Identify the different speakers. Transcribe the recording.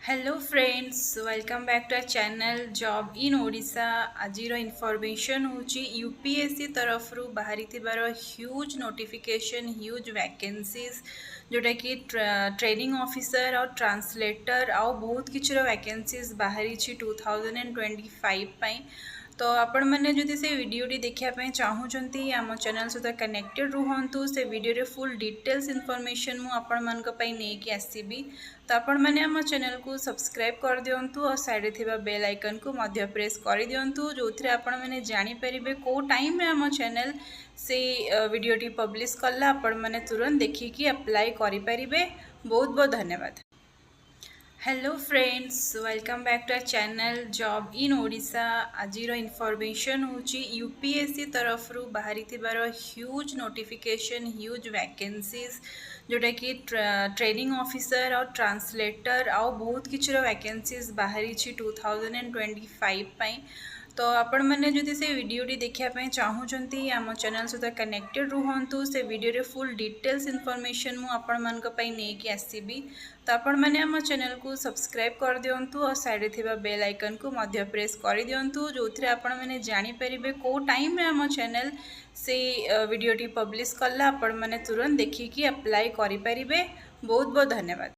Speaker 1: Hello friends, welcome back to our channel job in Odisha. आजिर information होची UPSC तरफ रु बाहरी ह्यूज नोटिफिकेशन ह्यूज वैकेंसीज जोटा कि ट्रेनिंग ऑफिसर और ट्रांसलेटर आउ बहुत किसी वैकेंसीज बाहरी 2025 पाई। तो आपण मैंने जदि से वीडियोटी देखापी चाहूँगी आम चैनल सहित कनेक्टेड रुहतु से वीडियो फुल डिटेल्स इनफॉरमेशन मु आपण मान नहीं आसबि। तो आपण मैंने आम चैनल को सब्सक्राइब कर दिंतु और साइड थिबा बेल आइकन को मध्य प्रेस कर दिंतु जो थे आपण मैंने जानीपर कौ टाइम रे आम चैनल से वीडियोटी पब्लिश कला आपण मैंने तुरंत देखिकी अप्लाई करें। बहुत बहुत धन्यवाद। Hello friends, welcome back to our channel job in Odisha. आजिर इनफॉरमेशन होची यूपीएससी तरफ रु बाहरी ह्यूज नोटिफिकेशन ह्यूज वैकेंसीज जोटा कि ट्रेनिंग ऑफिसर और ट्रांसलेटर आउ बहुत किसी वैकेंसीज बाहरी 2025 पाई। तो आपण मैंने जदि से वीडियोटी देखापी चाहूँगी आम चैनल सहित कनेक्टेड रुहतु से वीडियो फुल डिटेल्स इनफॉरमेशन मु आपण मान नहीं आसबि। तो आपण मैंने आम चैनल को सब्सक्राइब कर दिंतु और साइड थिबा बेल आइकन को मध्य प्रेस कर दिंतु जो थे आपण मैंने जानीपर कौ टाइम रे आम चैनल से वीडियोटी पब्लिश कला आपण मैंने तुरंत देखिकी अप्लाई करें। बहुत बहुत धन्यवाद।